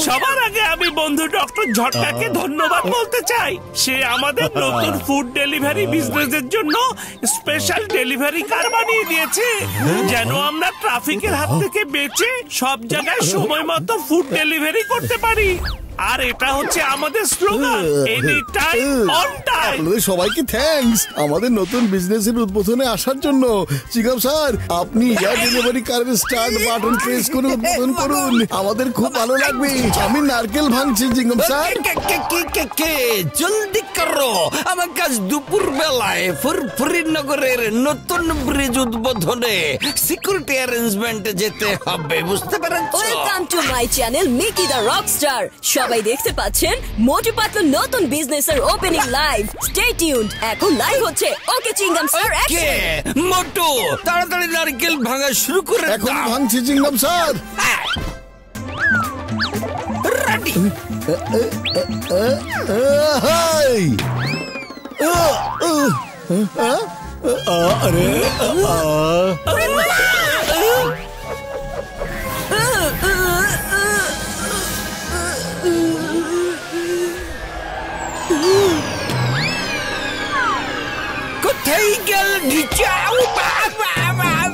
সবার আগে আমি বন্ধু ডক্টর ঝটকাকে ধন্যবাদ বলতে চাই। সে আমাদের নতুন ফুড ডেলিভারি বিজনেসের জন্য স্পেশাল ডেলিভারি কার বানিয়ে দিয়েছে, যেন আমরা ট্রাফিকের হাত থেকে বেঁচে সব জায়গায় সময় মতো ফুড ডেলিভারি করতে পারি। আর এটা হচ্ছে আমাদের slogan, any time on time. আপনাদের সবাইকে থ্যাঙ্কস আমাদের নতুন বিজনেসের উদ্বোধনে আসার জন্য। চিকম স্যার, আপনি এয়ার ডেলিভারি কারের স্টার্ট বাটন প্রেস করে উদ্বোধন করুন, আমাদের খুব ভালো লাগবে। আমি নারকেল ভাঙছি চিকম স্যার। জলদি করো, আমার কাজ দুপুর বেলায় ফুরফুরিনগরের নতুন ব্রিজ উদ্বোধনে সিকিউরিটি অ্যারেঞ্জমেন্টে যেতে হবে, বুঝতে পেরেছো? Welcome to my channel Mickey the Rockstar. সবাই দেখতে পাচ্ছেন মোটু পাতলু নতুন বিজনেসের ওপেনিং লাইভ। স্টে টিউনড, এখন লাইভ হচ্ছে। ওকে চিংগাম স্যার, অ্যাকশন। মোটু তাড়াতাড়ি নারকেল ভাঙা শুরু করে দাও। এখন ভাঙছি চিংগাম স্যার। রেডি। আরে কোথায় গেল ঢিচাও? বাবা বাবা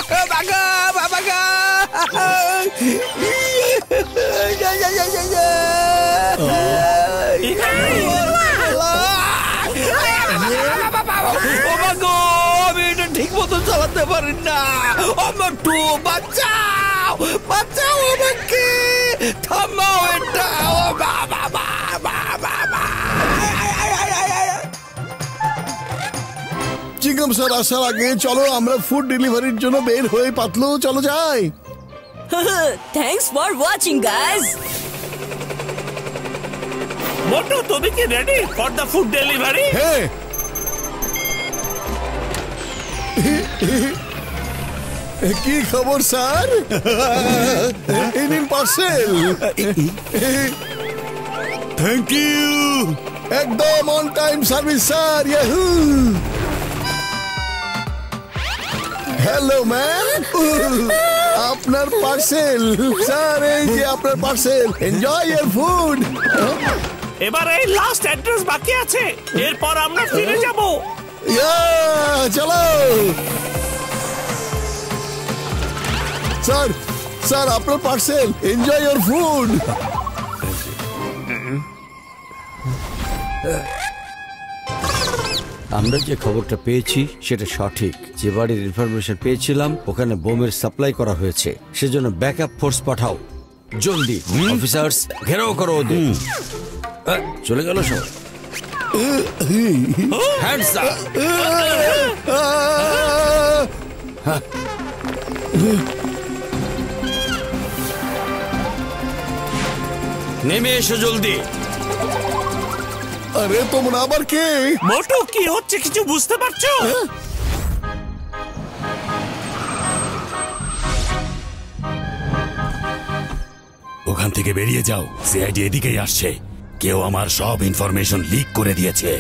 বাবা বাবা, আমি এটা ঠিক মতো চালাতে পারি না। মোটু বাঁচাও, বাঁচাও আমাকে, থামাও এটা। ও বাবা বাবা বাবা। চিকম স্যার আসার আগে চলো আমরা ফুড ডেলিভারির জন্য বের হয়ে পাতলু চলো যাই। Thanks for watching guys. Motu, তুমি কি ready for the food delivery? হ্যাঁ। কি খবর স্যার? এই নিন পার্সেল। Thank you. একদম on time service sir. Yahoo. Hello ma'am, আপনার পার্সেল স্যার। এই যে আপনার পার্সেল, এনজয় ইয়ার ফুড। এবার এই লাস্ট অ্যাড্রেস বাকি আছে, এরপর আমরা ফিরে যাব। চলো স্যার। স্যার আপনার পার্সেল, এনজয় ইওর ফুড। আমরা যে খবরটা পেয়েছি সেটা সঠিক। যে বাড়ির ইনফরমেশন পেয়েছিলাম ওখানে বোমের সাপ্লাই করা হয়েছে, সেজন্য ব্যাকআপ ফোর্স পাঠাও জলদি। অফিসার্স ঘেরাও করো ওদের। চলে গেল সব। Hands up. নেমে এসো জলদি। আরে তোমরা আবার কে? মোটু, কি হচ্ছে কিছু বুঝতে পারছো? ওখান থেকে বেরিয়ে যাও, সিআইডি এদিকেই আসছে। কেউ আমার সব ইনফরমেশন লিক করে দিয়েছে।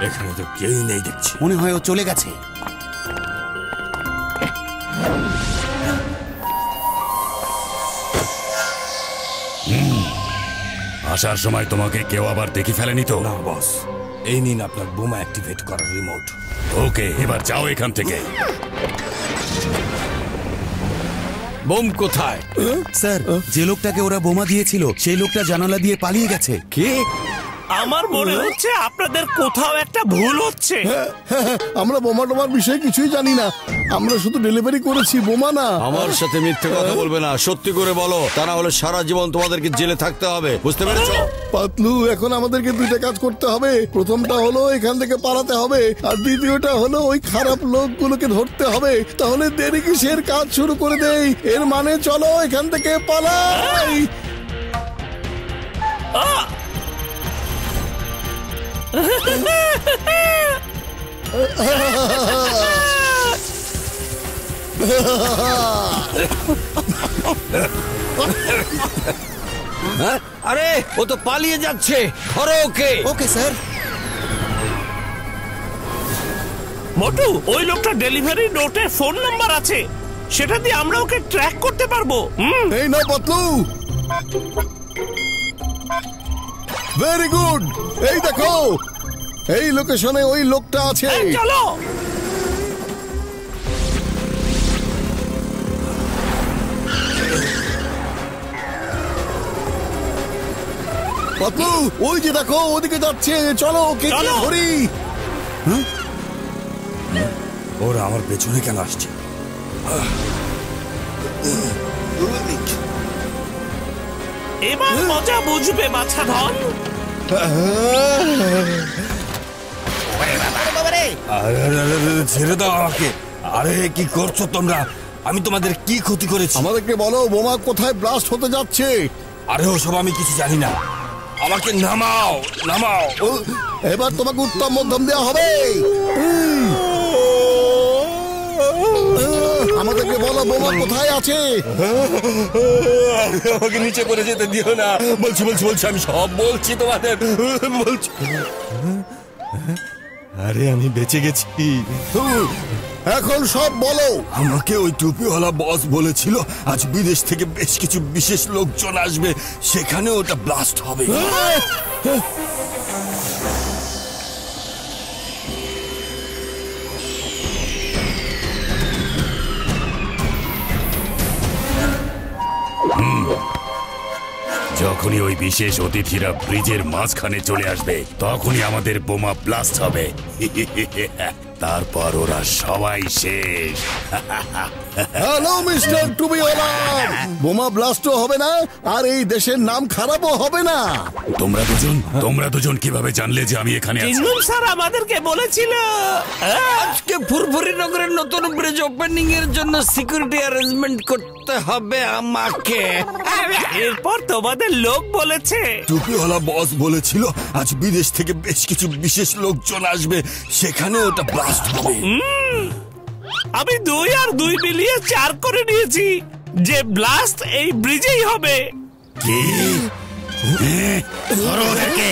এখানে তো কেউই নেই দেখছি, মনে হয় ও চলে গেছে। আসার সময় তোমাকে কেউ আবার দেখে ফেলেনি তো? না বস, এই নিন আপনার বোমা অ্যাক্টিভেট করার রিমোট। ওকে, এবার যাও এখান থেকে। বোম কোথায়? স্যার, যে লোকটাকে ওরা বোমা দিয়েছিল সেই লোকটা জানালা দিয়ে পালিয়ে গেছে। কি? আমার মনে হচ্ছে আপনাদের কোথাও একটা ভুল হচ্ছে। আমরা বোমা টোমার বিষয়ে কিছুই জানি না, আমরা শুধু ডেলিভারি করেছি, বোমা না। আমার সাথে মিথ্যে কথা বলবে না, সত্যি করে বলো, তা না হলে সারা জীবন তোমাদেরকে জেলে থাকতে হবে, বুঝতে পেরেছো? পাতলু, এখন আমাদেরকে দুইটা কাজ করতে হবে। প্রথমটা হলো এখান থেকে পালাতে হবে, আর দ্বিতীয়টা হলো ওই খারাপ লোকগুলোকে ধরতে হবে। তাহলে দেরি কিসের, কাজ শুরু করে দেই। এর মানে চলো এখান থেকে পালাই। হ্যাঁ? আরে ও তো পালিয়ে যাচ্ছে, ধরো ওকে। Okay sir. মোটু, ওই লোকটা ডেলিভারি নোটে ফোন নাম্বার আছে, সেটা দিয়ে আমরা ওকে ট্র্যাক করতে পারবো। এই নাও পাতলু। Very good. এই দেখো, এই লোকেশনে ওই লোকটা আছে। এই চলো। পাতলু, ওই যে দেখো ওদিকে যাচ্ছে, চলো ওকে চলো। ধরি। ওরা আমার পেছনে কেন আসছে? এবার মজা বুঝবে বাছাধন। ছেড়ে দাও আমাকে। আরে কি করছো তোমরা? আমি তোমাদের কি ক্ষতি করেছি? আমাদেরকে বলো বোমা কোথায় ব্লাস্ট হতে যাচ্ছে। আরে ওসব আমি কিছু জানি না, আমাকে নামাও নামাও। এবার তোমাকে উত্তম মধ্যম দেওয়া হবে। আমাদেরকে বলো বোমা কোথায় আছে। আমাকে নিচে পড়ে যেতে দিও না। বলছি বলছি বলছি, আমি সব বলছি তোমাদের, বলছি। আরে আমি বেঁচে গেছি। এখন সব বলো। আমাকে ওই টুপিওয়ালা বস বলেছিল আজ বিদেশ থেকে বেশ কিছু বিশেষ লোকজন আসবে, সেখানে ওটা ব্লাস্ট হবে। যখনই ওই বিশেষ অতিথিরা ব্রিজের মাঝখানে চলে আসবে তখনই আমাদের বোমা ব্লাস্ট হবে। তারপর ওরা সবাই শেষ। হ্যালো মিস্টার টুপিওয়ালা, বোমা ব্লাস্টও হবে না আর এই দেশের নাম খারাপও হবে না। তোমরা দুজন কিভাবে জানলে যে আমি এখানে আছি? চিংলুম স্যার আমাদেরকে বলেছিল। আজকে ফুরফুরি নগরের নতুন ব্রিজ ওপেনিং এর জন্য সিকিউরিটি অ্যারেঞ্জমেন্ট করতে হবে আমাকে। এরপর তোমাদের লোক বলেছে। টুপিওয়ালা বস বলেছিল আজ বিদেশ থেকে বেশ কিছু বিশেষ লোকজন আসবে, সেখানে ওটা ব্লাস্ট হবে। আমি 2 আর 2 মিলিয়ে 4 করে নিয়েছি যে ব্লাস্ট এই ব্রিজেই হবে। কি? ধরো ওদেরকে।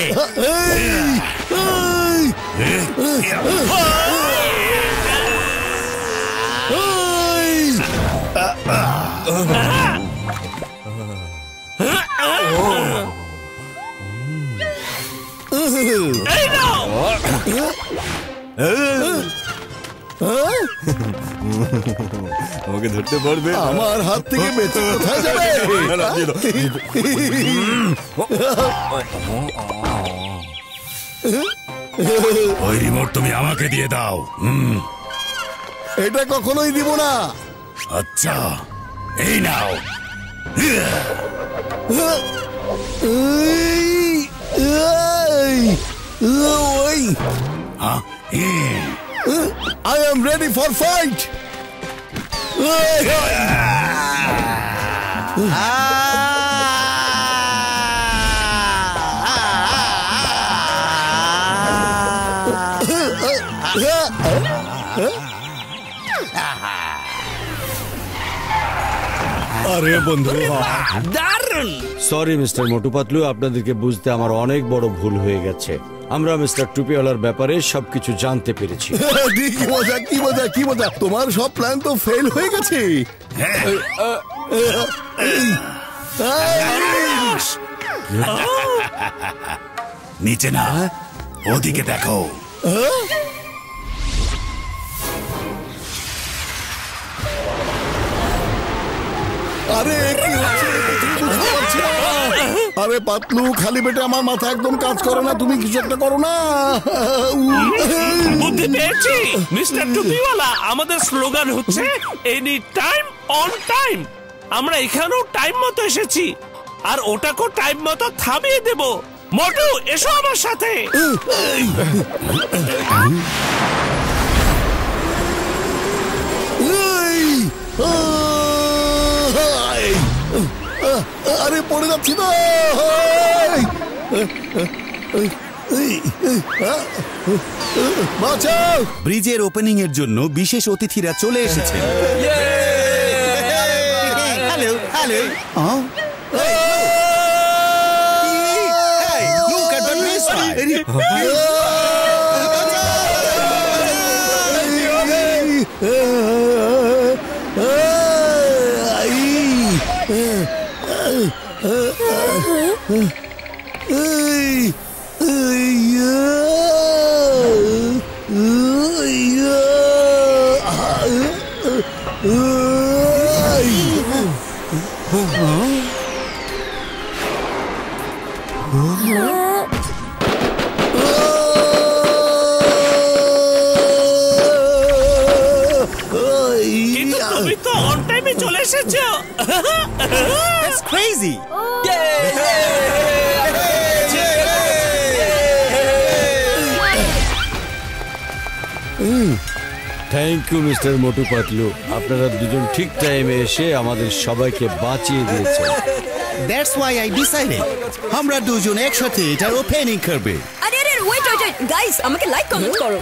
এই নাও। আমাকে ধরতে পারবে? আমার হাত থেকে বেঁচে কোথায় যাবে? ওই রিমোট তুমি আমাকে দিয়ে দাও। এটা কখনোই দিব না। আচ্ছা, এই নাও। I am ready for fight. আরে বন্ধু, দারুণ। সরি মিস্টার মোটু পাতলু, আপনাদেরকে বুঝতে আমার অনেক বড় ভুল হয়ে গেছে। আমরা মিস্টার টুপিওয়ালার ব্যাপারে সবকিছু জানতে পেরেছি। কি মজা কি মজা কি মজা, তোমার সব প্ল্যান তো ফেল হয়ে গেছে। নিচে না, ওদিকে দেখো। আরে কি হচ্ছে? বুঝতে পারছি না। আরে পাতলু, খালি পেটে আমার মাথা একদম কাজ করে না, তুমি কিছু একটা করো না। বুদ্ধি পেয়েছি মিস্টার টুপিওয়ালা। আমাদের স্লোগান হচ্ছে এনি টাইম অন টাইম। আমরা এখানেও টাইম মতো এসেছি আর ওটাকেও টাইম মতো থামিয়ে দেব। মোটু, এসো আমার সাথে। আরে পড়ে যাচ্ছি তো। বাঁচাও। ব্রিজের ওপেনিং এর জন্য বিশেষ অতিথিরা চলে এসেছে। Hello. Hey, look at the wristband. কিন্তু তুমি তো অন টাইমে চলে এসেছো। That's crazy. Thank you mister Motu Patlu, আপনারা দুজন ঠিক টাইমে এসে আমাদের সবাইকে বাঁচিয়ে দিয়েছেন। That's why I decided আমরা দুজন একসাথে এটার ওপেনিং করবে। আরে আরে ওয়েট ওয়েট গাইস, আমাকে লাইক কমেন্ট করো।